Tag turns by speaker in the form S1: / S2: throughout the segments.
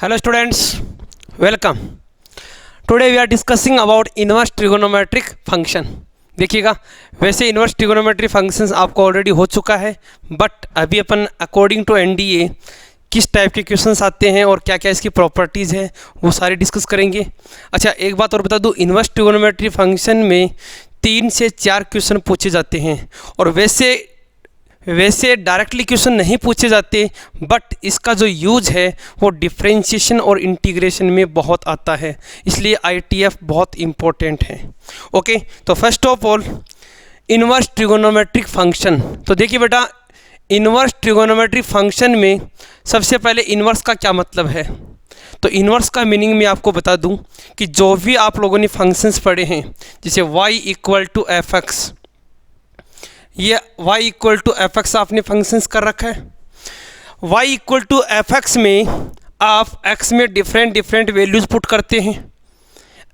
S1: Hello students, welcome. Today we are discussing about inverse trigonometric function. देखिएगा, वैसे inverse trigonometry functions आपको already हो चुका है, बट अभी अपन अकॉर्डिंग टू एनडीए किस टाइप के क्वेश्चंस आते हैं और क्या क्या इसकी प्रॉपर्टीज़ है वो सारे डिस्कस करेंगे. अच्छा, एक बात और बता दूं, इन्वर्स ट्रिगोनोमेट्री फंक्शन में 3 से 4 क्वेश्चन पूछे जाते हैं और वैसे डायरेक्टली क्वेश्चन नहीं पूछे जाते, बट इसका जो यूज है वो डिफरेंशिएशन और इंटीग्रेशन में बहुत आता है, इसलिए आईटीएफ बहुत इम्पोर्टेंट है. ओके, तो first of all inverse trigonometric function. तो देखिए बेटा, इन्वर्स ट्रिगोनोमेट्रिक फंक्शन में सबसे पहले इन्वर्स का क्या मतलब है. तो इन्वर्स का मीनिंग मैं आपको बता दूं कि जो भी आप लोगों ने फंक्शंस पढ़े हैं, जैसे y equal to f x, ये y equal to f x आपने फंक्शंस कर रखा है. y equal to f x में आप x में डिफरेंट वैल्यूज़ पुट करते हैं.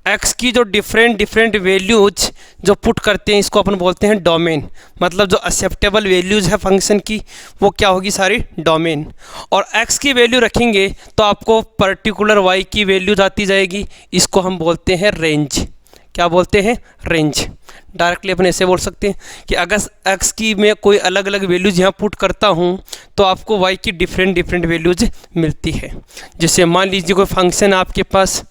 S1: x की जो डिफरेंट वैल्यूज जो पुट करते हैं, इसको अपन बोलते हैं डोमेन. मतलब जो एक्सेप्टेबल वैल्यूज़ है फंक्शन की वो क्या होगी, सारी डोमेन. और x की वैल्यू रखेंगे तो आपको पर्टिकुलर y की वैल्यूज आती जाएगी. इसको हम बोलते हैं रेंज. क्या बोलते हैं, रेंज. डायरेक्टली अपन ऐसे बोल सकते हैं कि अगर x की मैं कोई अलग अलग वैल्यूज़ यहाँ पुट करता हूँ तो आपको y की डिफरेंट वैल्यूज मिलती है. जैसे मान लीजिए कोई फंक्शन आपके पास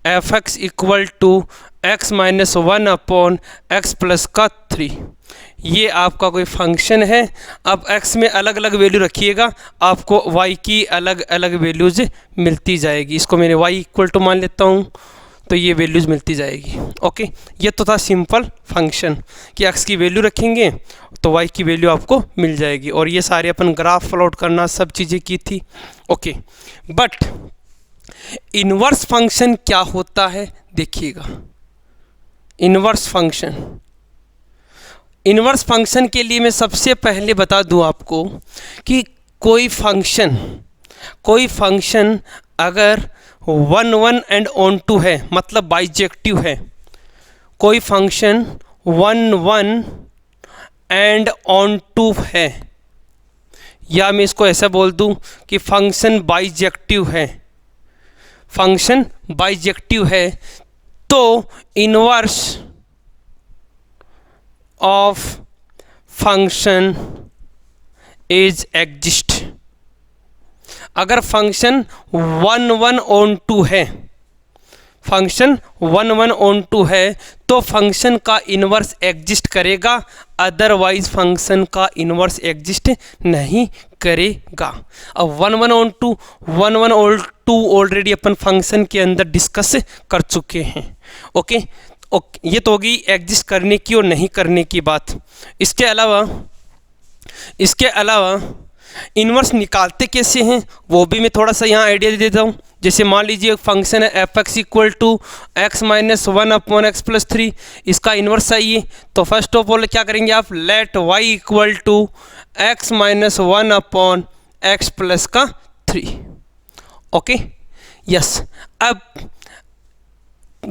S1: F x equal to x minus 1 upon x plus का 3. ये आपका कोई फंक्शन है. अब x में अलग अलग वैल्यू रखिएगा, आपको y की अलग अलग वैल्यूज मिलती जाएगी. इसको मैंने y इक्वल टू मान लेता हूँ, तो ये वैल्यूज़ मिलती जाएगी. ओके, ये तो था सिंपल फंक्शन कि x की वैल्यू रखेंगे तो y की वैल्यू आपको मिल जाएगी. और ये सारे अपन ग्राफ प्लॉट करना सब चीज़ें की थी. ओके, बट इन्वर्स फंक्शन क्या होता है देखिएगा. इन्वर्स फंक्शन के लिए मैं सबसे पहले बता दूं आपको कि कोई फंक्शन अगर 1 1 एंड ऑन टू है, मतलब बाइजेक्टिव है. कोई फंक्शन 1 1 एंड ऑन टू है, या मैं इसको ऐसा बोल दूं कि फंक्शन बाइजेक्टिव है, तो inverse of function is exist. अगर फंक्शन 1 1 ऑन टू है, तो फंक्शन का इन्वर्स एग्जिस्ट करेगा, अदरवाइज फंक्शन का इन्वर्स एग्जिस्ट नहीं करेगा. अब 1 1 ऑन टू ऑलरेडी अपन फंक्शन के अंदर डिस्कस कर चुके हैं. ओके, ये तो होगी एग्जिस्ट करने की और नहीं करने की बात. इसके अलावा इन्वर्स निकालते कैसे हैं वो भी मैं थोड़ा सा यहाँ आइडिया दे देता हूँ. जैसे मान लीजिए एक फंक्शन है f x equal to x minus 1 upon x plus 3. इसका इन्वर्स चाहिए तो फर्स्ट ऑफ ऑल क्या करेंगे आप, let y equal to x minus 1 upon x plus का 3. Okay, yes. अब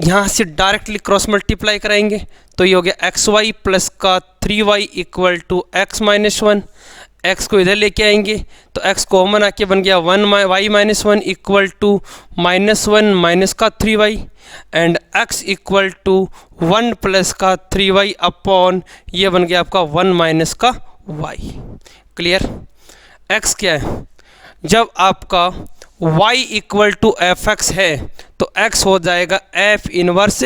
S1: यहाँ से डायरेक्टली क्रॉस मल्टीप्लाई कराएंगे तो ये हो गया एक्स वाई प्लस का 3y equal to x minus 1. x को इधर लेके आएंगे तो x कॉमन आके बन गया 1y minus 1 equal to minus 1 minus का 3y and x equal to 1 plus का 3y अपॉन ये बन गया आपका 1 माइनस का y. क्लियर. x क्या है, जब आपका y equal to f x है तो x हो जाएगा f inverse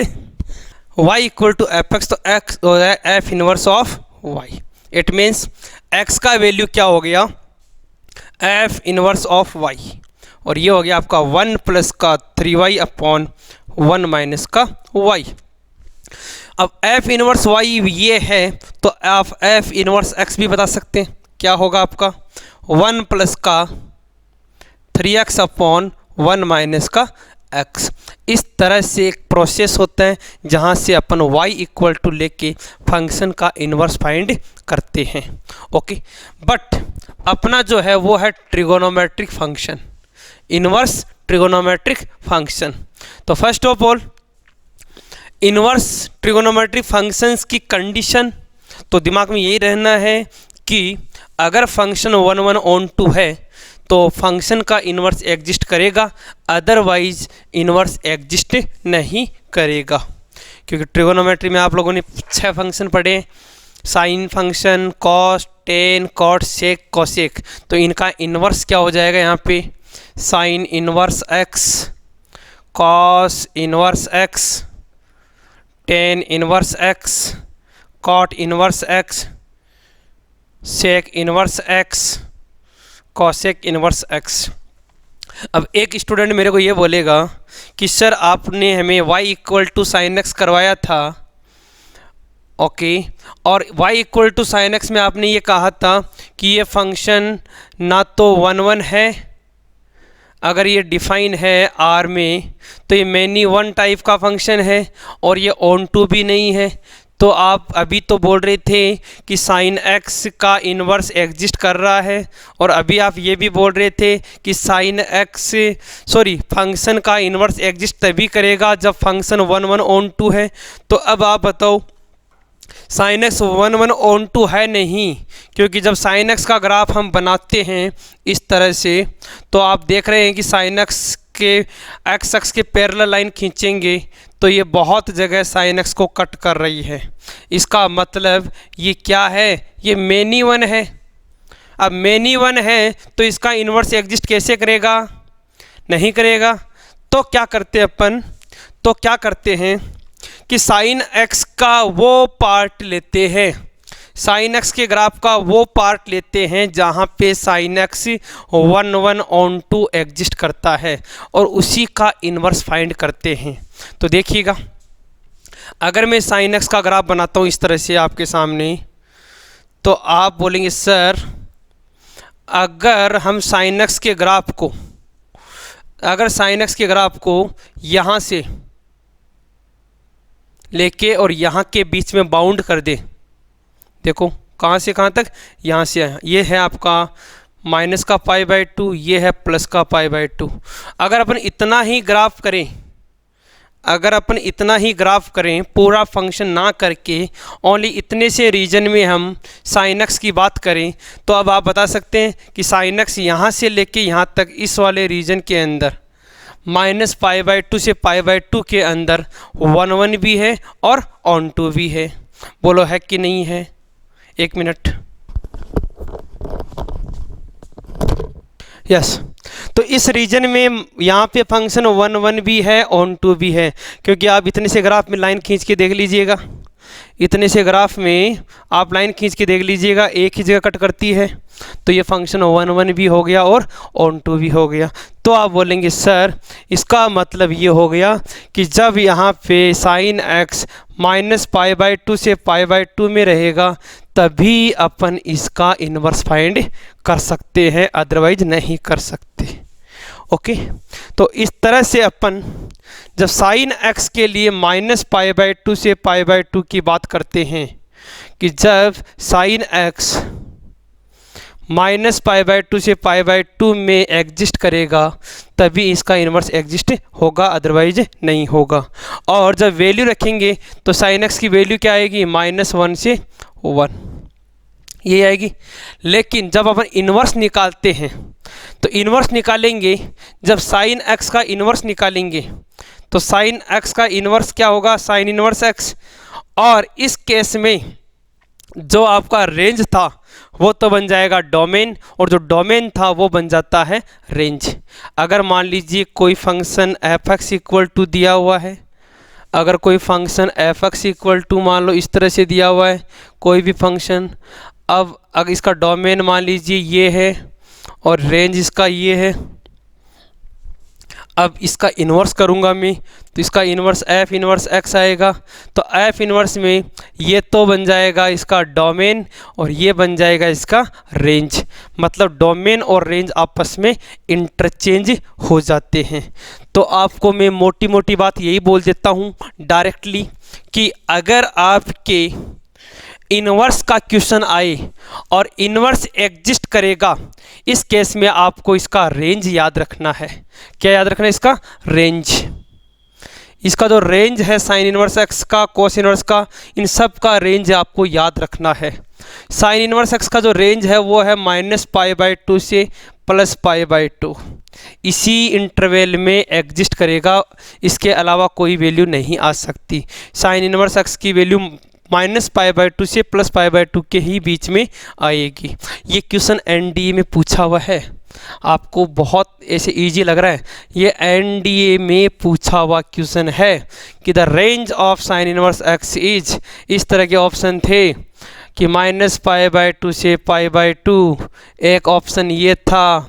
S1: y equal to f x, तो x हो जाएगा f inverse of y. It means x का वैल्यू क्या हो गया, f इनवर्स ऑफ y, और ये हो गया आपका 1 प्लस का 3y अपॉन 1 माइनस का y. अब f इनवर्स y ये है तो आप f इनवर्स x भी बता सकते हैं. क्या होगा आपका 1 प्लस का 3x अपॉन 1 माइनस का x. इस तरह से एक प्रोसेस होता है जहाँ से अपन y इक्वल टू लेके फंक्शन का इन्वर्स फाइंड करते हैं. ओके, बट अपना जो है वो है trigonometric function, inverse trigonometric function. तो first of all inverse trigonometric functions की कंडीशन तो दिमाग में यही रहना है कि अगर फंक्शन 1 1 ऑन टू है तो फंक्शन का इन्वर्स एग्जिस्ट करेगा, अदरवाइज इन्वर्स एग्जिस्ट नहीं करेगा। क्योंकि ट्रिगोनोमेट्री में आप लोगों ने 6 फंक्शन पढ़े, sine function, cos, tan, cot, sec, cosec, तो इनका इन्वर्स क्या हो जाएगा यहाँ पे, sine inverse x, cos inverse x, tan inverse x, cot inverse x, sec inverse x, cosec inverse x. अब एक स्टूडेंट मेरे को ये बोलेगा कि सर आपने हमें y equal to sine x करवाया था, ओके, और y equal to sine x में आपने ये कहा था कि ये फंक्शन ना तो 1 1 है, अगर ये डिफाइन है R में तो ये मैनी वन टाइप का फंक्शन है, और ये ऑन टू भी नहीं है। तो आप अभी तो बोल रहे थे कि साइन एक्स का इन्वर्स एग्जिस्ट कर रहा है, और अभी आप ये भी बोल रहे थे कि फंक्शन का इन्वर्स एग्जिस्ट तभी करेगा जब फंक्शन 1 1 ऑन टू है। तो अब आप बताओ, साइन एक्स 1 1 ऑन टू है नहीं, क्योंकि जब साइन एक्स का ग्राफ हम बनाते हैं इस तरह से, तो आप देख रहे हैं कि साइन एक्स के एक्स एक्स के पैरेलल लाइन खींचेंगे तो ये बहुत जगह साइन एक्स को कट कर रही है। इसका मतलब ये क्या है, ये मैनी वन है। अब मैनी वन है तो इसका इन्वर्स एग्जिस्ट कैसे करेगा, नहीं करेगा। तो क्या करते हैं कि साइन एक्स का वो पार्ट लेते हैं, साइन एक्स के ग्राफ का वो पार्ट लेते हैं जहाँ पे sine x 1 1 onto exist करता है, और उसी का इन्वर्स फाइंड करते हैं। तो देखिएगा, अगर मैं साइन एक्स का ग्राफ बनाता हूँ इस तरह से आपके सामने, तो आप बोलेंगे सर अगर हम साइन एक्स के ग्राफ को यहाँ से लेके और यहाँ के बीच में बाउंड कर दे, देखो कहाँ से कहाँ तक, यहाँ से यहाँ, ये है आपका माइनस का π/2, ये है प्लस का π/2। अगर अपन इतना ही ग्राफ करें पूरा फंक्शन ना करके, ओनली इतने से रीजन में हम साइन एक्स की बात करें, तो अब आप बता सकते हैं कि साइन एक्स यहाँ से लेके यहाँ तक इस वाले रीजन के अंदर माइनस π/2 से π/2 के अंदर 1 1 भी है और ऑन टू भी है। बोलो है कि नहीं है? 1 मिनट। यस, तो इस रीजन में यहाँ पे फंक्शन 1 1 भी है, ऑन टू भी है, क्योंकि आप इतने से ग्राफ में लाइन खींच के देख लीजिएगा, इतने से ग्राफ में आप लाइन खींच के देख लीजिएगा, एक ही जगह कट करती है, तो ये फंक्शन 1 1 भी हो गया और ऑन टू भी हो गया। तो आप बोलेंगे सर इसका मतलब ये हो गया कि जब यहाँ पे साइन एक्स माइनस π/2 से π/2 में रहेगा तभी अपन इसका इन्वर्स फाइंड कर सकते हैं, अदरवाइज नहीं कर सकते। ओके, तो इस तरह से अपन जब साइन एक्स के लिए माइनस π/2 से π/2 की बात करते हैं कि जब साइन एक्स माइनस π/2 से π/2 में एग्जिस्ट करेगा तभी इसका इन्वर्स एग्जिस्ट होगा, अदरवाइज नहीं होगा। और जब वैल्यू रखेंगे तो साइन एक्स की वैल्यू क्या आएगी, -1 से 1 ये आएगी। लेकिन जब अपन इन्वर्स निकालते हैं तो इन्वर्स निकालेंगे, जब साइन एक्स का इन्वर्स निकालेंगे तो साइन एक्स का इन्वर्स क्या होगा, साइन इन्वर्स एक्स। और इस केस में जो आपका रेंज था वो तो बन जाएगा डोमेन, और जो डोमेन था वो बन जाता है रेंज। अगर मान लीजिए कोई function f x equal to दिया हुआ है, अगर कोई function f x equal to मान लो इस तरह से दिया हुआ है कोई भी फंक्शन, अब अगर इसका डोमेन मान लीजिए ये है और रेंज इसका ये है, अब इसका इन्वर्स करूँगा मैं तो इसका इन्वर्स एफ इन्वर्स एक्स आएगा। तो एफ इन्वर्स में ये तो बन जाएगा इसका डोमेन और ये बन जाएगा इसका रेंज, मतलब डोमेन और रेंज आपस में इंटरचेंज हो जाते हैं। तो आपको मैं मोटी मोटी बात यही बोल देता हूँ डायरेक्टली कि अगर आपके इन्वर्स का क्वेश्चन आए और इन्वर्स एग्जिस्ट करेगा, इस केस में आपको इसका रेंज याद रखना है। क्या याद रखना है? इसका रेंज। इसका जो रेंज है साइन इनवर्स एक्स का, कोस इनवर्स का, इन सब का रेंज आपको याद रखना है। साइन इनवर्स एक्स का जो रेंज है वो है -π/2 से +π/2। इसी इंटरवल में एग्जिस्ट करेगा, इसके अलावा कोई वैल्यू नहीं आ सकती। साइन इनवर्स एक्स की वैल्यू -π/2 से +π/2 के ही बीच में आएगी। ये क्वेश्चन एनडीए में पूछा हुआ है। आपको बहुत ऐसे इजी लग रहा है, ये एनडीए में पूछा हुआ क्वेश्चन है कि the range of sine inverse x is, इस तरह के ऑप्शन थे कि -π/2 से π/2, एक ऑप्शन ये था,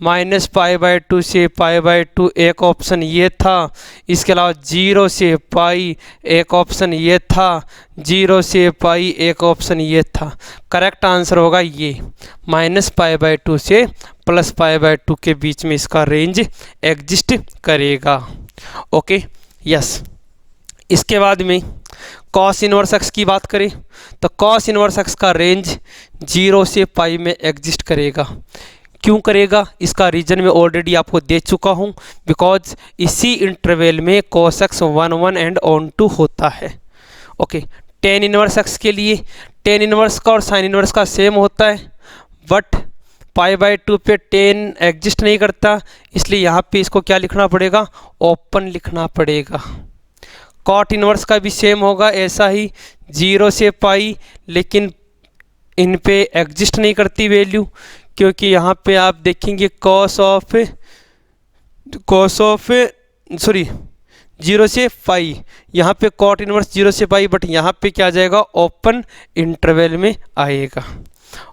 S1: -π/2 से π/2 एक ऑप्शन ये था, इसके अलावा 0 से पाई एक ऑप्शन ये था, 0 से पाई एक ऑप्शन ये था। करेक्ट आंसर होगा ये, -π/2 से +π/2 के बीच में इसका रेंज एग्जिस्ट करेगा। Okay, yes. इसके बाद में कॉस इनवर्स एक्स की बात करें तो कॉस इनवर्स एक्स का रेंज 0 से पाई में एग्जिस्ट करेगा। क्यों करेगा, इसका रीजन मैं ऑलरेडी आपको दे चुका हूँ, बिकॉज इसी इंटरवल में cos x 1 एंड ऑन 2 होता है। ओके, टेन इनवर्स एक्स के लिए टेन इनवर्स का और साइन इनवर्स का सेम होता है, बट π/2 पे टेन एग्जिस्ट नहीं करता, इसलिए यहाँ पे इसको क्या लिखना पड़ेगा, ओपन लिखना पड़ेगा। कॉट इनवर्स का भी सेम होगा, ऐसा ही 0 से पाई, लेकिन इन पे एग्जिस्ट नहीं करती वैल्यू, क्योंकि यहाँ पे आप देखेंगे कॉस ऑफ 0 से पाई, यहाँ पे कॉट इनवर्स 0 से पाई, बट यहाँ पे क्या आ जाएगा, ओपन इंटरवल में आएगा।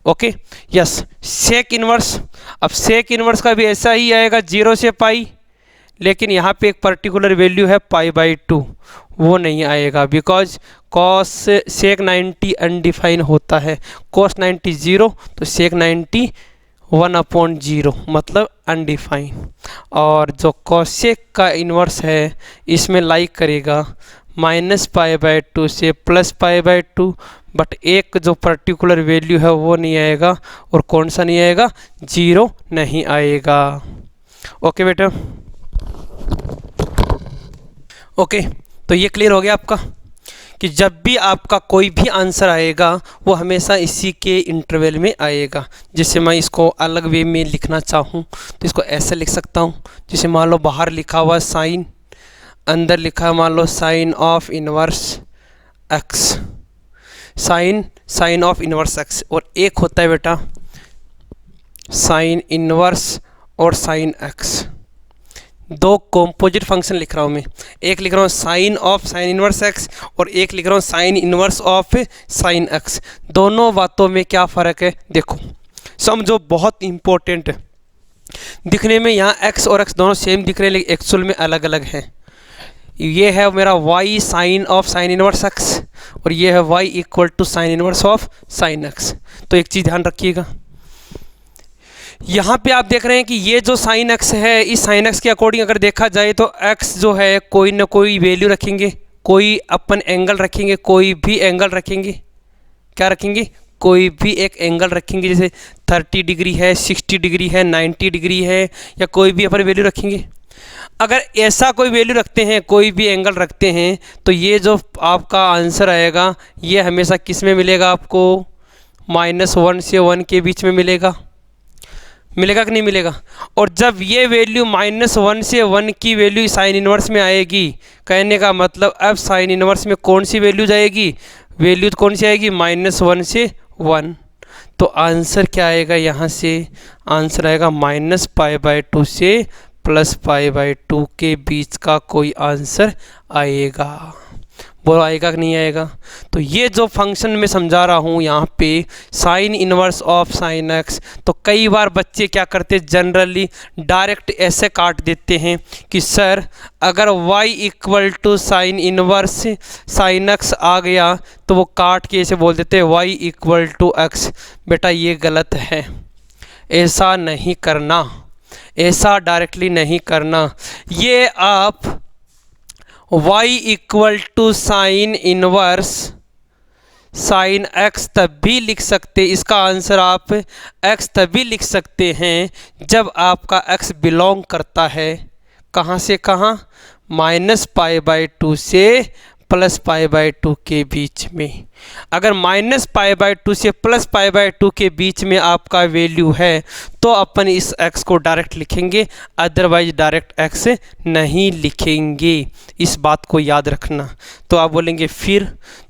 S1: Okay, yes. सेक इनवर्स, अब सेक इनवर्स का भी ऐसा ही आएगा 0 से पाई, लेकिन यहाँ पे एक पर्टिकुलर वैल्यू है π/2, वो नहीं आएगा, बिकॉज कॉस सेक 90 अनडिफाइन होता है। कॉस 90 0, तो सेक 90 1/0 मतलब अनडिफाइन। और जो कॉसेक का इन्वर्स है इसमें लाइक करेगा -π/2 से +π/2, बट एक जो पर्टिकुलर वैल्यू है वो नहीं आएगा, और कौन सा नहीं आएगा, 0 नहीं आएगा। ओके बेटा, ओके, तो ये क्लियर हो गया आपका कि जब भी आपका कोई भी आंसर आएगा वो हमेशा इसी के इंटरवल में आएगा। जैसे मैं इसको अलग वे में लिखना चाहूँ तो इसको ऐसे लिख सकता हूँ, जैसे मान लो बाहर लिखा हुआ साइन, अंदर लिखा मान लो sine of inverse x, sine of inverse x, और एक होता है बेटा साइन इनवर्स और साइन एक्स। दो कॉम्पोजिट फंक्शन लिख रहा हूँ मैं, एक लिख रहा हूँ sine of sine inverse x और एक लिख रहा हूँ sine inverse of sine x. दोनों बातों में क्या फ़र्क है देखो, समझो, बहुत इम्पोर्टेंट है। दिखने में यहाँ एक्स और एक्स दोनों सेम दिख रहे हैं, लेकिन एक्चुअल में अलग अलग हैं। ये है मेरा y sine of sine inverse x और ये है y equal to sine inverse of sine x. तो एक चीज़ ध्यान रखिएगा, यहाँ पे आप देख रहे हैं कि ये जो साइन एक्स है, इस साइन एक्स के अकॉर्डिंग अगर देखा जाए तो एक्स जो है कोई ना कोई वैल्यू रखेंगे, कोई अपन एंगल रखेंगे, कोई भी एंगल रखेंगे। क्या रखेंगे? कोई भी एक एंगल रखेंगे, जैसे 30 डिग्री है, 60 डिग्री है, 90 डिग्री है, या कोई भी अपन वैल्यू रखेंगे। अगर ऐसा कोई वैल्यू रखते हैं, कोई भी एंगल रखते हैं, तो ये जो आपका आंसर आएगा ये हमेशा किस में मिलेगा आपको? -1 से 1 के बीच में मिलेगा। मिलेगा कि नहीं मिलेगा? और जब ये वैल्यू -1 से 1 की वैल्यू साइन इनवर्स में आएगी, कहने का मतलब अब साइन इनवर्स में कौन सी वैल्यू जाएगी? वैल्यू कौन सी आएगी? -1 से 1। तो आंसर क्या आएगा यहाँ से? आंसर आएगा -π/2 से +π/2 के बीच का कोई आंसर आएगा। वो आएगा कि नहीं आएगा? तो ये जो फंक्शन मैं समझा रहा हूँ यहाँ पे sign inverse of sine x, तो कई बार बच्चे क्या करते, जनरली डायरेक्ट ऐसे काट देते हैं कि सर अगर y equal to sine inverse sine x आ गया तो वो काट के ऐसे बोल देते हैं y इक्वल टू एक्स। बेटा ये गलत है, ऐसा नहीं करना, ऐसा डायरेक्टली नहीं करना। ये आप y equal to sine inverse sine x तब भी लिख सकते, इसका आंसर आप x तभी लिख सकते हैं जब आपका x बिलोंग करता है कहाँ से कहाँ? -π/2 से +π/2 के बीच में। अगर -π/2 से +π/2 के बीच में आपका वैल्यू है तो अपन इस x को डायरेक्ट लिखेंगे, अदरवाइज डायरेक्ट x नहीं लिखेंगे। इस बात को याद रखना। तो आप बोलेंगे फिर,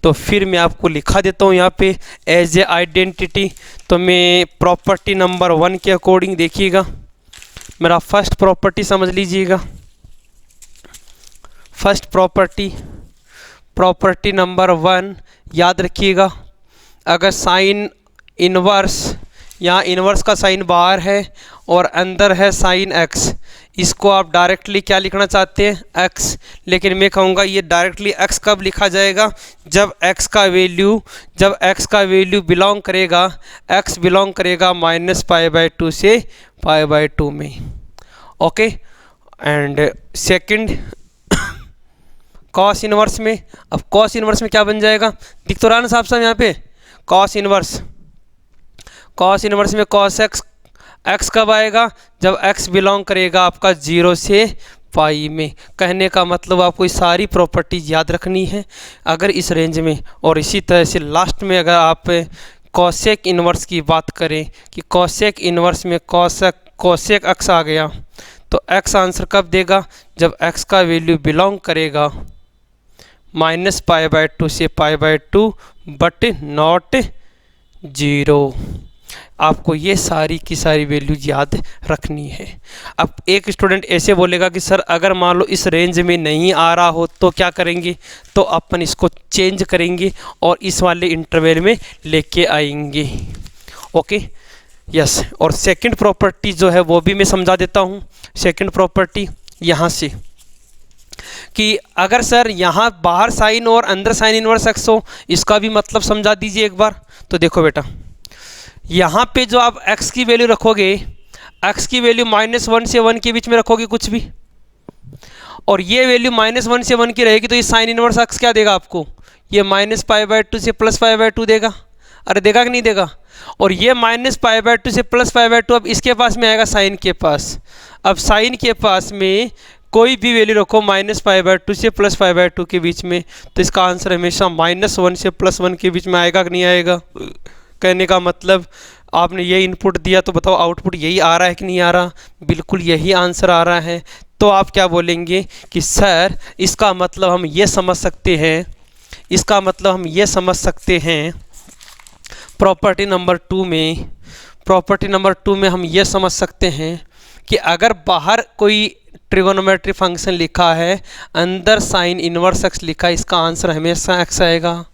S1: तो फिर मैं आपको लिखा देता हूँ यहाँ पे एज ए आइडेंटिटी। तो मैं प्रॉपर्टी नंबर 1 के अकॉर्डिंग देखिएगा, मेरा फर्स्ट प्रॉपर्टी समझ लीजिएगा। फर्स्ट प्रॉपर्टी नंबर 1 याद रखिएगा। अगर साइन इनवर्स, यहाँ इनवर्स का साइन बाहर है और अंदर है साइन x, इसको आप डायरेक्टली क्या लिखना चाहते हैं, x। लेकिन मैं कहूँगा ये डायरेक्टली x कब लिखा जाएगा, जब x का वैल्यू बिलोंग करेगा, x बिलोंग करेगा -π/2 से π/2 में। Okay. And second cos inverse में, अब कॉस इनवर्स में क्या बन जाएगा, दिख तो रहा ना साहब यहाँ पे कॉस इनवर्स में कॉस x कब आएगा, जब x बिलोंग करेगा आपका 0 से पाई में। कहने का मतलब आपको ये सारी प्रॉपर्टीज याद रखनी है अगर इस रेंज में। और इसी तरह से लास्ट में अगर आप कॉसेक इनवर्स की बात करें कि कॉसेक इनवर्स में कॉसेक x आ गया, तो x आंसर कब देगा, जब x का वैल्यू बिलोंग करेगा -π/2 से π/2 बट नॉट 0। आपको ये सारी की सारी वैल्यूज याद रखनी है। अब एक स्टूडेंट ऐसे बोलेगा कि सर अगर मान लो इस रेंज में नहीं आ रहा हो तो क्या करेंगे, तो अपन इसको चेंज करेंगे और इस वाले इंटरवल में लेके आएंगे। Okay, yes. और सेकंड प्रॉपर्टी जो है वो भी मैं समझा देता हूँ। सेकंड प्रॉपर्टी यहाँ से कि अगर सर यहाँ बाहर साइन और अंदर साइन इनवर्स x हो, इसका भी मतलब समझा दीजिए एक बार। तो देखो बेटा, यहाँ पे जो आप x की वैल्यू रखोगे, x की वैल्यू -1 से 1 के बीच में रखोगे कुछ भी, और ये वैल्यू -1 से 1 की रहेगी, तो ये साइन इनवर्स x क्या देगा आपको, ये -π/2 से +π/2 देगा। अरे देगा कि नहीं देगा। और ये -π/2 से +π/2 अब इसके पास में आएगा साइन के पास। अब साइन के पास में कोई भी वैल्यू रखो -π/2 से +π/2 के बीच में, तो इसका आंसर हमेशा -1 से +1 के बीच में आएगा कि नहीं आएगा। कहने का मतलब आपने ये इनपुट दिया तो बताओ आउटपुट यही आ रहा है कि नहीं आ रहा, बिल्कुल यही आंसर आ रहा है। तो आप क्या बोलेंगे कि सर इसका मतलब हम ये समझ सकते हैं, प्रॉपर्टी नंबर 2 में हम ये समझ सकते हैं कि अगर बाहर कोई ट्रिगोनोमेट्री फंक्शन लिखा है, अंदर साइन इनवर्स x लिखा है, इसका आंसर हमेशा x आएगा,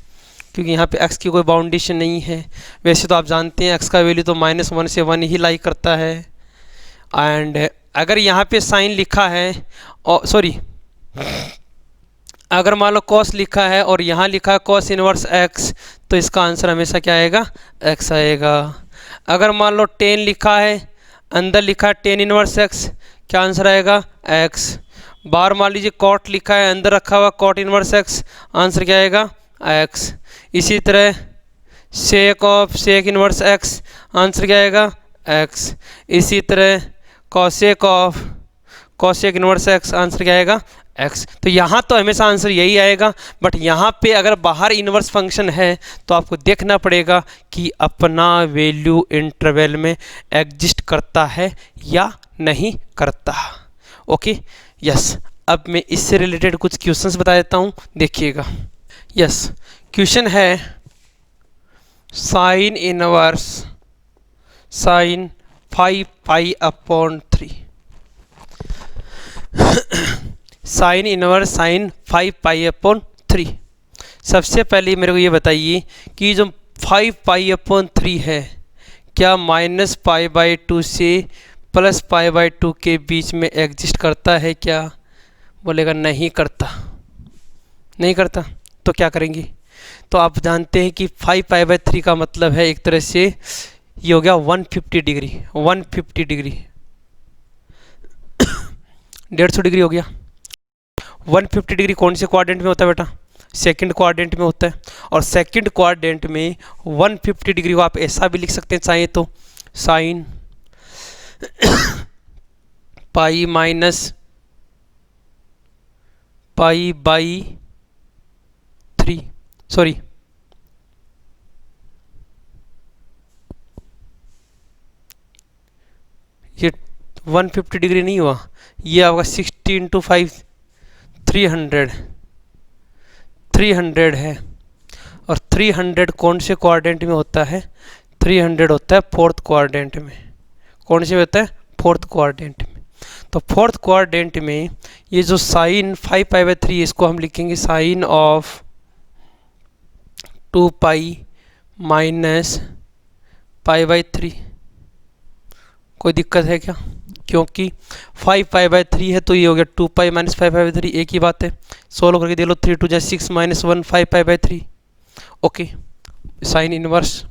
S1: क्योंकि यहाँ पे x की कोई बाउंडेशन नहीं है। वैसे तो आप जानते हैं x का वैल्यू तो -1 से 1 ही लाई करता है। एंड अगर यहाँ पे साइन लिखा है और अगर मान लो कॉस लिखा है और यहाँ लिखा है कॉस इनवर्स x, तो इसका आंसर हमेशा क्या आएगा, x आएगा। अगर मान लो टेन लिखा है, अंदर लिखा है टेन इनवर्स x, क्या आंसर आएगा, x। बार मान लीजिए कॉट लिखा है, अंदर रखा हुआ कॉट इनवर्स x, आंसर क्या आएगा, x। इसी तरह सेक इनवर्स x, आंसर क्या आएगा, x। इसी तरह कॉसेक इनवर्स x, आंसर क्या आएगा, x। तो यहाँ तो हमेशा आंसर यही आएगा, बट यहाँ पे अगर बाहर इनवर्स फंक्शन है तो आपको देखना पड़ेगा कि अपना वैल्यू इंटरवल में एग्जिस्ट करता है या नहीं करता। Okay, yes. अब मैं इससे रिलेटेड कुछ क्वेश्चंस बता देता हूँ, देखिएगा। यस, क्वेश्चन है sine inverse sine 5π/3 sine inverse sine 5π/3। सबसे पहले मेरे को ये बताइए कि जो 5π/3 है क्या -π/2 से +π/2 के बीच में एग्जिस्ट करता है क्या। बोलेगा नहीं करता। तो क्या करेंगे, तो आप जानते हैं कि 5π/3 का मतलब है एक तरह से ये हो गया 150 डिग्री 150 डिग्री 150 डिग्री हो गया। 150 डिग्री कौन से क्वाड्रेंट में होता है बेटा, सेकंड क्वाड्रेंट में होता है। और सेकंड क्वाड्रेंट में 150 डिग्री को आप ऐसा भी लिख सकते हैं चाहे तो, sine pi minus pi by 3, sorry ये 150 डिग्री नहीं हुआ, ये आपका 60 इंटू 5 300 है। और 300 कौन से क्वाड्रेंट में होता है? 300 होता है फोर्थ क्वाड्रेंट में। कौन से में होता है? फोर्थ क्वाड्रेंट में। तो फोर्थ क्वाड्रेंट में ये जो साइन 5 पाई बाई 3, इसको हम लिखेंगे sine of 2 pi minus pi by 3। कोई दिक्कत है क्या? क्योंकि 5 पाई बाई 3 है तो ये हो गया 2 पाई माइनस 5 पाई बाई 3, एक ही बात है। सोल्व करके दे लो, 3 2 6 minus 1 5 pi by 3। Okay, sine inverse.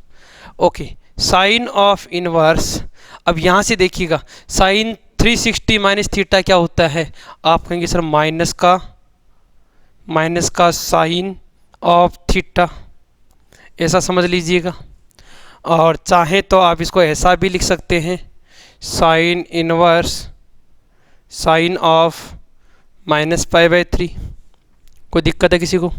S1: Okay, sine of inverse. अब यहाँ से देखिएगा, साइन 360 माइनस थीटा क्या होता है? आप कहेंगे सर माइनस का साइन ऑफ थीटा, ऐसा समझ लीजिएगा। और चाहे तो आप इसको ऐसा भी लिख सकते हैं, sign inverse sign of minus pi by 3। कोई दिक्कत है किसी को?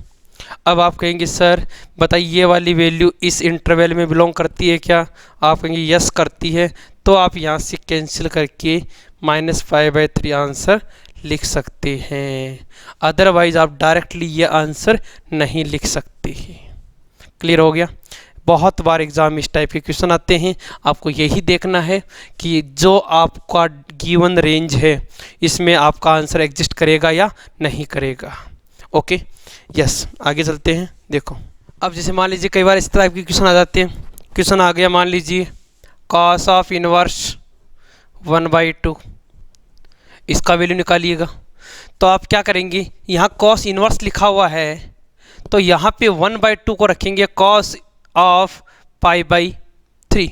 S1: अब आप कहेंगे सर बताइए ये वाली वैल्यू इस इंटरवल में बिलोंग करती है क्या? आप कहेंगे यस करती है। तो आप यहाँ से कैंसिल करके माइनस पाई बाई 3 आंसर लिख सकते हैं। अदरवाइज आप डायरेक्टली ये आंसर नहीं लिख सकते हैं। क्लियर हो गया? बहुत बार एग्ज़ाम इस टाइप के क्वेश्चन आते हैं, आपको यही देखना है कि जो आपका गिवन रेंज है इसमें आपका आंसर एग्जिस्ट करेगा या नहीं करेगा। ओके, यस, आगे चलते हैं। देखो, अब जैसे मान लीजिए कई बार इस टाइप के क्वेश्चन आ जाते हैं। क्वेश्चन आ गया, मान लीजिए कॉस ऑफ इनवर्स 1/2, इसका वैल्यू निकालिएगा। तो आप क्या करेंगे, यहाँ कॉस इनवर्स लिखा हुआ है तो यहाँ पे 1/2 को रखेंगे कॉस ऑफ पाई बाई 3,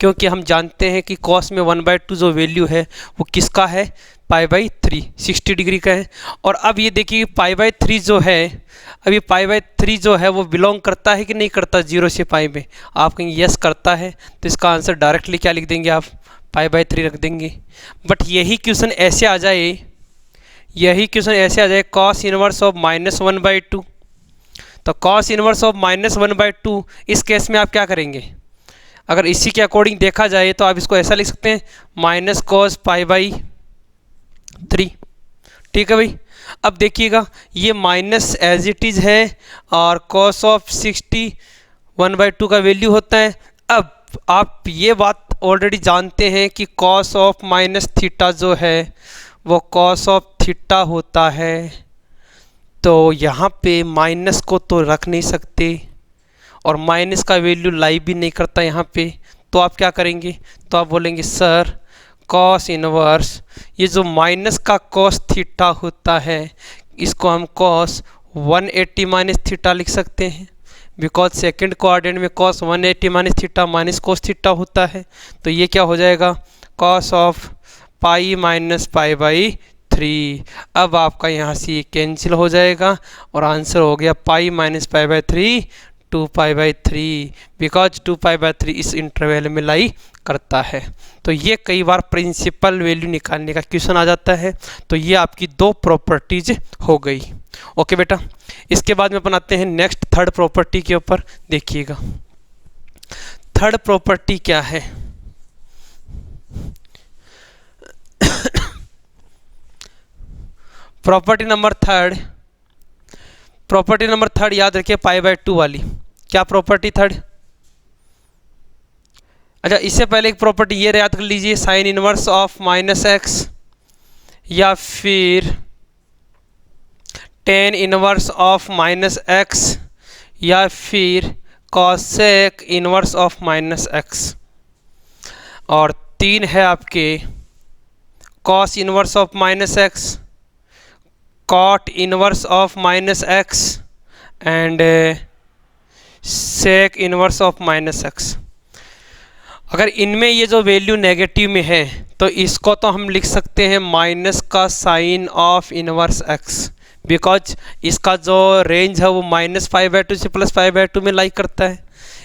S1: क्योंकि हम जानते हैं कि कॉस में 1/2 जो वैल्यू है वो किसका है? पाई बाई 3, 60 डिग्री का है। और अब ये देखिए पाई बाई 3 जो है, अब ये पाई बाई 3 जो है वो बिलोंग करता है कि नहीं करता 0 से पाई में? आप कहेंगे यस करता है, तो इसका आंसर डायरेक्टली क्या लिख देंगे आप? पाई बाई 3 रख देंगे। बट यही क्वेश्चन ऐसे आ जाए कॉस इनवर्स ऑफ -1/2, तो कॉस इनवर्स ऑफ -1/2 इस केस में आप क्या करेंगे? अगर इसी के अकॉर्डिंग देखा जाए तो आप इसको ऐसा लिख सकते हैं माइनस कॉस पाई बाई 3। ठीक है भाई। अब देखिएगा ये माइनस एज इट इज़ है और कॉस ऑफ 60 1/2 का वैल्यू होता है। अब आप ये बात ऑलरेडी जानते हैं कि कॉस ऑफ माइनस थीटा जो है वो कॉस ऑफ थीटा होता है, तो यहाँ पे माइनस को तो रख नहीं सकते और माइनस का वैल्यू लाई भी नहीं करता यहाँ पे। तो आप क्या करेंगे? तो आप बोलेंगे सर कॉस इनवर्स, ये जो माइनस का कॉस थीटा होता है इसको हम कॉस 180 माइनस थीटा लिख सकते हैं, बिकॉज सेकंड क्वाड्रेंट में cos 180 minus theta minus cos theta होता है। तो ये क्या हो जाएगा? Cos of pi minus pi by 3। अब आपका यहाँ से ये कैंसिल हो जाएगा और आंसर हो गया पाई minus pi by 3 2 pi by 3, because 2 pi by 3 इस इंटरवल में लाई करता है। तो ये कई बार प्रिंसिपल वैल्यू निकालने का क्वेश्चन आ जाता है। तो ये आपकी 2 प्रॉपर्टीज हो गई। ओके बेटा, इसके बाद में अपन आते हैं नेक्स्ट थर्ड प्रॉपर्टी के ऊपर। देखिएगा थर्ड प्रॉपर्टी क्या है। प्रॉपर्टी नंबर थर्ड याद रखिए, पाई बाई 2 वाली। क्या प्रॉपर्टी थर्ड? अच्छा, इससे पहले एक प्रॉपर्टी ये याद कर लीजिए, साइन इनवर्स ऑफ -x या फिर टेन इनवर्स ऑफ -x या फिर कॉसेक इनवर्स ऑफ -x। और 3 है आपके cos inverse of -x, cot inverse of -x and sec inverse of -x। अगर इनमें ये जो वैल्यू नेगेटिव में है तो इसको तो हम लिख सकते हैं माइनस का sine of inverse x, because इसका जो रेंज है वो -5/2 से +5/2 में लाई करता है।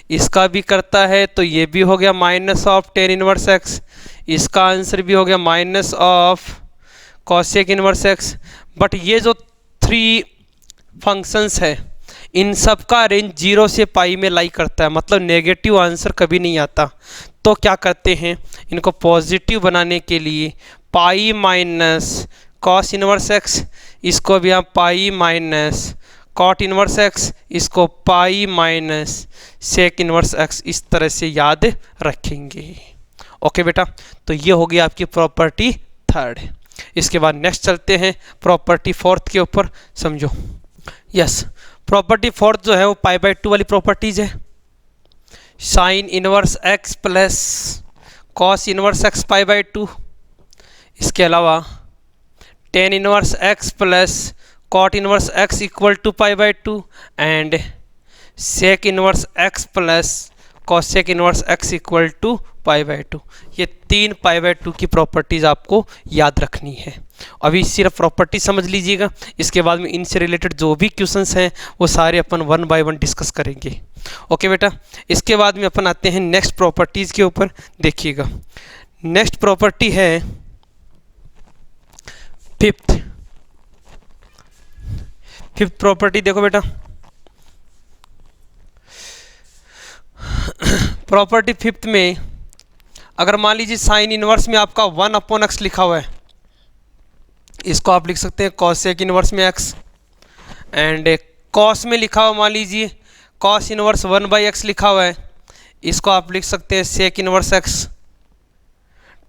S1: इसका भी करता है, तो ये भी हो गया minus of ten inverse x। इसका आंसर भी हो गया minus of cosec inverse x। But ये जो 3 फंक्शंस है, इन सब का रेंज 0 से पाई में लाई करता है, मतलब नेगेटिव आंसर कभी नहीं आता। तो क्या करते हैं, इनको पॉजिटिव बनाने के लिए pi minus cos inverse x, इसको भी हम pi minus cot inverse x, इसको pi minus sec inverse x, इस तरह से याद रखेंगे। ओके बेटा, तो ये हो गई आपकी प्रॉपर्टी थर्ड। इसके बाद नेक्स्ट चलते हैं प्रॉपर्टी फोर्थ के ऊपर, समझो। यस, प्रॉपर्टी फोर्थ जो है वो पाई बाई 2 वाली प्रॉपर्टीज है। Sine inverse x plus cos inverse x pi by 2, इसके अलावा tan inverse x plus cot inverse x equal to pi by 2 and sec inverse x plus cosec inverse x equal to pi by 2। ये 3 पाई by 2 की properties आपको याद रखनी है। अभी सिर्फ प्रॉपर्टी समझ लीजिएगा, इसके बाद में इनसे रिलेटेड जो भी क्वेश्चंस हैं वो सारे अपन 1 बाय 1 डिस्कस करेंगे। ओके बेटा, इसके बाद में अपन आते हैं नेक्स्ट प्रॉपर्टीज़ के ऊपर। देखिएगा, नेक्स्ट प्रॉपर्टी है फिफ्थ प्रॉपर्टी। देखो बेटा, प्रॉपर्टी फिफ्थ में अगर मान लीजिए साइन इनवर्स में आपका 1/x लिखा हुआ है, इसको आप लिख सकते हैं कॉसेक इनवर्स में x, एंड कॉस में लिखा हुआ मान लीजिए कॉस इनवर्स 1/x लिखा हुआ है, इसको आप लिख सकते हैं sec inverse x।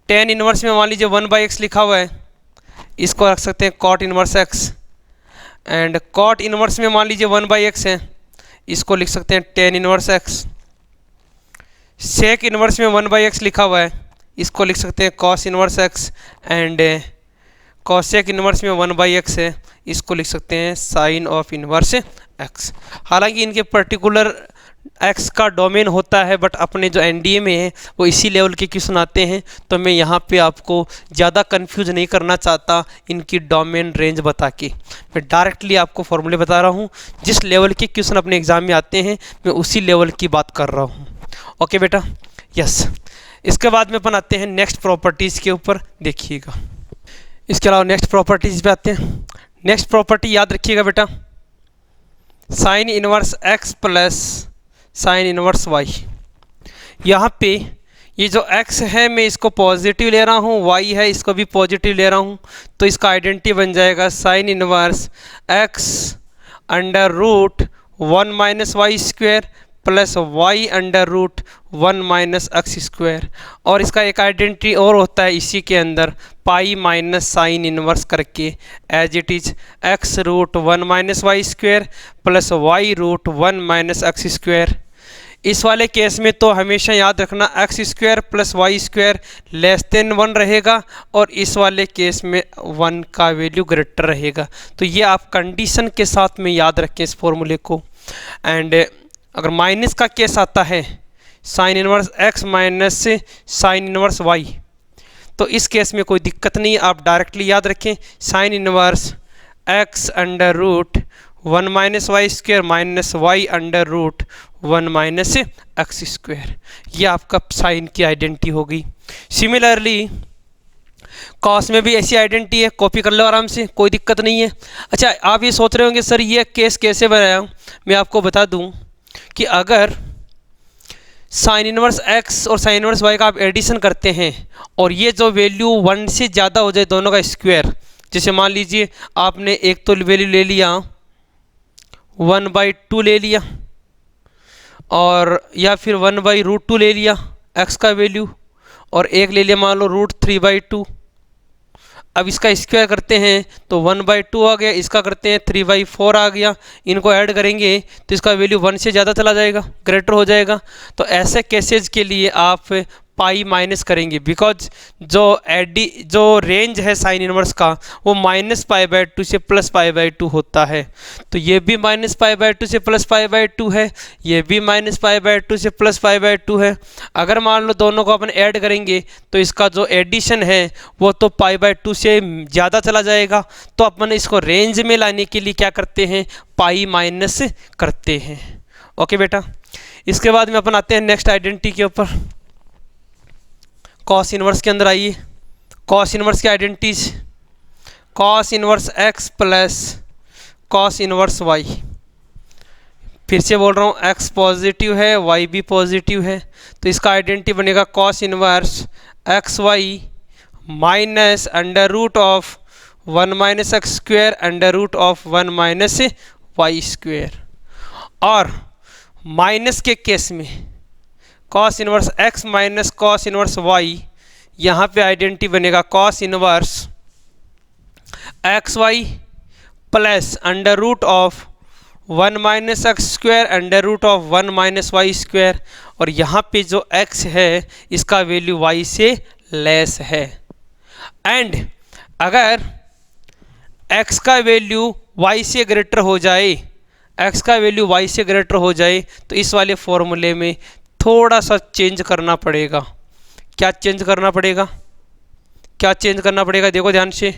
S1: Tan inverse में मान लीजिए 1/x लिखा हुआ है, इसको रख सकते हैं cot inverse x, and cot inverse में मान लीजिए 1/x है, इसको लिख सकते हैं tan inverse x। Sec inverse में 1/x लिखा हुआ है, इसको लिख सकते हैं cos inverse x, and cosec inverse में 1/x है, इसको लिख सकते हैं साइन ऑफ इनवर्स x। हालांकि इनके पर्टिकुलर x का डोमेन होता है, बट अपने जो एनडीए में है वो इसी लेवल के क्वेश्चन आते हैं, तो मैं यहाँ पे आपको ज़्यादा कंफ्यूज नहीं करना चाहता इनकी डोमेन रेंज बता के। मैं डायरेक्टली आपको फॉर्मूले बता रहा हूँ, जिस लेवल के क्वेश्चन अपने एग्ज़ाम में आते हैं मैं उसी लेवल की बात कर रहा हूँ। ओके बेटा, यस। इसके बाद में अपन आते हैं नेक्स्ट प्रॉपर्टीज़ के ऊपर। देखिएगा, इसके अलावा नेक्स्ट प्रॉपर्टीज़ पे आते हैं। नेक्स्ट प्रॉपर्टी याद रखिएगा बेटा, sine inverse x plus sine inverse y। यहाँ पे ये जो x है मैं इसको पॉजिटिव ले रहा हूँ, y है इसको भी पॉजिटिव ले रहा हूँ, तो इसका आइडेंटिटी बन जाएगा sine inverse x under root 1 minus y square plus y under root 1 minus x square. और इसका एक आइडेंटिटी और होता है इसी के अंदर, पाई माइनस साइन इनवर्स करके, as it is x root 1 minus y square plus y root 1 minus x square. इस वाले केस में तो हमेशा याद रखना x square plus y square less than 1 रहेगा, और इस वाले केस में 1 का वैल्यू ग्रेटर रहेगा। तो ये आप कंडीशन के साथ में याद रखें इस फॉर्मूले को। एंड अगर माइनस का केस आता है, साइन इनवर्स x माइनस से साइन इनवर्स y, तो इस केस में कोई दिक्कत नहीं, आप डायरेक्टली याद रखें sine inverse x under root 1 minus y square minus y under root 1 minus x square. ये आपका साइन की आइडेंटिटी हो गई। सिमिलरली कॉस में भी ऐसी आइडेंटिटी है, कॉपी कर लो आराम से, कोई दिक्कत नहीं है। अच्छा, आप ये सोच रहे होंगे सर ये केस कैसे बनाया, मैं आपको बता दूं कि अगर साइन इनवर्स x और साइन इनवर्स y का आप एडिशन करते हैं और ये जो वैल्यू 1 से ज़्यादा हो जाए दोनों का स्क्वायर, जैसे मान लीजिए आपने एक तो वैल्यू ले लिया 1/2 ले लिया, और या फिर 1/√2 ले लिया x का वैल्यू, और एक ले लिया मान लो √3/2। अब इसका स्क्वायर करते हैं तो 1/2 आ गया, इसका करते हैं 3/4 आ गया, इनको ऐड करेंगे तो इसका वैल्यू 1 से ज़्यादा चला जाएगा, ग्रेटर हो जाएगा। तो ऐसे केसेज के लिए आप पाई माइनस करेंगे, बिकॉज जो रेंज है साइन इनवर्स का वो -π/2 से +π/2 होता है। तो ये भी -π/2 से +π/2 है, ये भी -π/2 से +π/2 है। अगर मान लो दोनों को अपन ऐड करेंगे तो इसका जो एडिशन है वो तो π/2 से ज़्यादा चला जाएगा। तो अपन इसको रेंज में लाने के लिए क्या करते हैं, पाई माइनस करते हैं। ओके बेटा, इसके बाद में अपन आते हैं नेक्स्ट आइडेंटिटी के ऊपर। कॉस इनवर्स के अंदर आइए, कॉस इनवर्स की identities, cos inverse x plus cos inverse y. फिर से बोल रहा हूँ, एक्स पॉजिटिव है, वाई भी पॉजिटिव है, तो इसका आइडेंटिटी बनेगा cos inverse x y minus under root of 1 minus x square under root of 1 minus y square. और माइनस के केस में cos inverse x minus cos inverse y, यहाँ पे आइडेंटिटी बनेगा cos inverse x Y plus under root of 1 minus x square under root of 1 minus y square. और यहाँ पे जो x है इसका वैल्यू y से लेस है। एंड अगर x का वैल्यू y से ग्रेटर हो जाए, x का वैल्यू y से ग्रेटर हो जाए, तो इस वाले फॉर्मूले में थोड़ा सा चेंज करना पड़ेगा। क्या चेंज करना पड़ेगा? क्या चेंज करना पड़ेगा? देखो ध्यान से,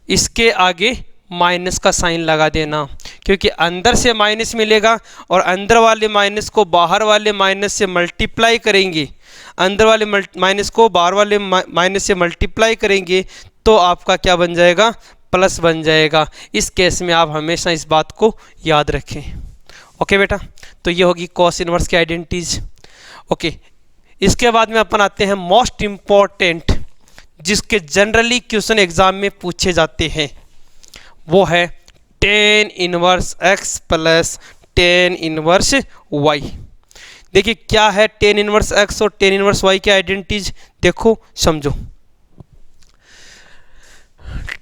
S1: इसके आगे माइनस का साइन लगा देना, क्योंकि अंदर से माइनस मिलेगा और अंदर वाले माइनस को बाहर वाले माइनस से मल्टीप्लाई करेंगे, अंदर वाले माइनस को बाहर वाले माइनस से मल्टीप्लाई करेंगे तो आपका क्या बन जाएगा? प्लस बन जाएगा। इस केस में आप हमेशा इस बात को याद रखें। ओके बेटा, तो ये होगी कॉस इनवर्स की आइडेंटिटीज। ओके, इसके बाद में अपन आते हैं मोस्ट इम्पॉर्टेंट, जिसके जनरली क्वेश्चन एग्जाम में पूछे जाते हैं, वो है tan inverse x plus tan inverse y. देखिए क्या है टेन इनवर्स एक्स और टेन इनवर्स वाई की आइडेंटिटीज, देखो समझो।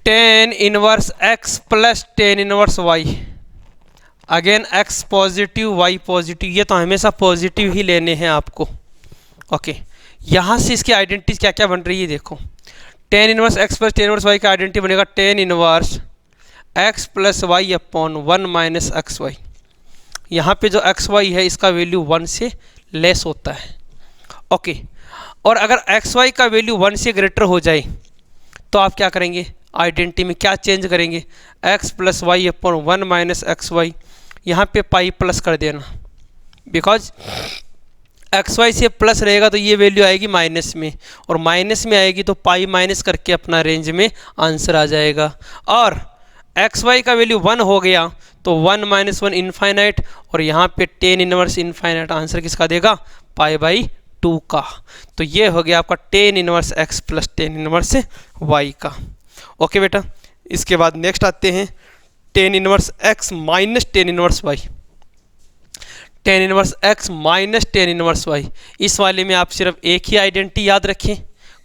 S1: Tan inverse x plus tan inverse y, again x positive y positive, ये तो हमेशा पॉजिटिव ही लेने हैं आपको। ओके, यहाँ से इसकी आइडेंटिटीज क्या क्या बन रही है देखो। Tan inverse x plus tan inverse y का आइडेंटिटी बनेगा tan inverse x plus y upon 1 minus x y. यहाँ पे जो एक्स वाई है इसका वैल्यू 1 से लेस होता है। ओके, और अगर एक्स वाई का वैल्यू 1 से ग्रेटर हो जाए तो आप क्या करेंगे? आइडेंटिटी में क्या चेंज करेंगे? X plus y upon 1 minus x y, यहाँ पे पाई प्लस कर देना, बिकॉज एक्स वाई से प्लस रहेगा तो ये वैल्यू आएगी माइनस में, और माइनस में आएगी तो पाई माइनस करके अपना रेंज में आंसर आ जाएगा। और एक्स वाई का वैल्यू 1 हो गया तो 1 माइनस 1 इनफाइनाइट, और यहाँ पे टेन इनवर्स इनफाइनाइट, आंसर किसका देगा? पाई बाई 2 का। तो ये हो गया आपका tan inverse x plus tan inverse y का। ओके बेटा, इसके बाद नेक्स्ट आते हैं tan inverse x minus tan inverse y. Tan inverse x minus tan inverse y, इस वाले में आप सिर्फ एक ही आइडेंटिटी याद रखें।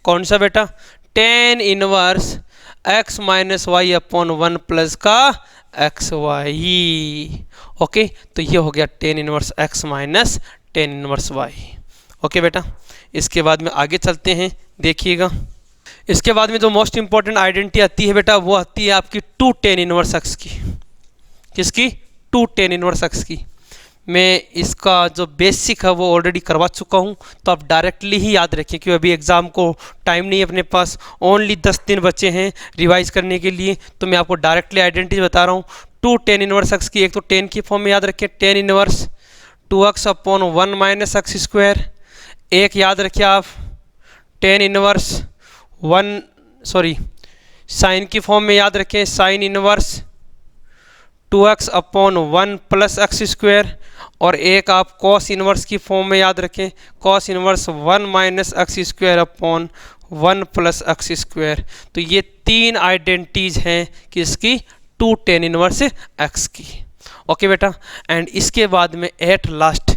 S1: कौन सा बेटा? Tan inverse x minus y upon 1 plus का एक्स वाई। ओके, तो ये हो गया tan inverse x minus tan inverse y. Okay बेटा, इसके बाद में आगे चलते हैं, देखिएगा। इसके बाद में जो मोस्ट इंपॉर्टेंट आइडेंटिटी आती है बेटा, वो आती है आपकी टू टेन इनवर्स एक्स की। किसकी? टू टेन इनवर्स एक्स की। मैं इसका जो बेसिक है वो ऑलरेडी करवा चुका हूँ, तो आप डायरेक्टली ही याद रखें, क्योंकि अभी एग्ज़ाम को टाइम नहीं है अपने पास, ओनली 10 दिन बचे हैं रिवाइज करने के लिए, तो मैं आपको डायरेक्टली आइडेंटिटी बता रहा हूँ। टू टेन इनवर्स एक्स की, एक तो टेन की फॉर्म में याद रखें, tan inverse 2x upon 1 minus x square. एक याद रखिए आप टेन इनवर्स साइन की फॉर्म में याद रखें, sine inverse 2x upon 1 plus x square. और एक आप कॉस इनवर्स की फॉर्म में याद रखें, cos inverse 1 minus x square upon 1 plus x square. तो ये तीन आइडेंटिटीज हैं किसकी? टू टेन इनवर्स एक्स की। ओके बेटा, एंड इसके बाद में at last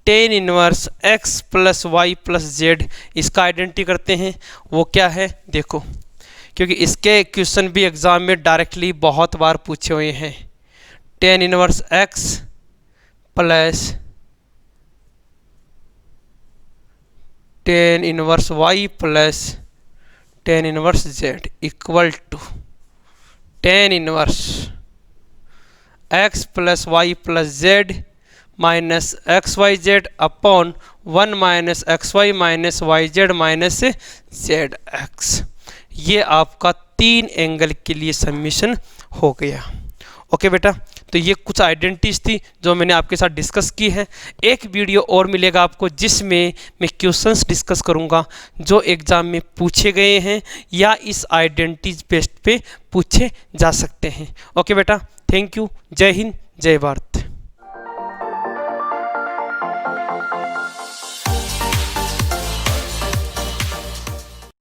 S1: tan inverse x plus y plus z, इसका आइडेंटिटी करते हैं। वो क्या है देखो, क्योंकि इसके क्वेश्चन भी एग्जाम में डायरेक्टली बहुत बार पूछे हुए हैं। Tan inverse x plus tan inverse y plus tan inverse z equal to tan inverse x plus y plus z minus x y z upon 1 minus x y minus y z minus z x. ये आपका तीन angle के लिए summation हो गया। Okay बेटा, तो ये कुछ आइडेंटिटीज थी जो मैंने आपके साथ डिस्कस की है। एक वीडियो और मिलेगा आपको जिसमें मैं क्वेश्चंस डिस्कस करूँगा जो एग्ज़ाम में पूछे गए हैं या इस आइडेंटिटीज बेस्ड पे पूछे जा सकते हैं। ओके बेटा, थैंक यू। जय हिंद, जय भारत।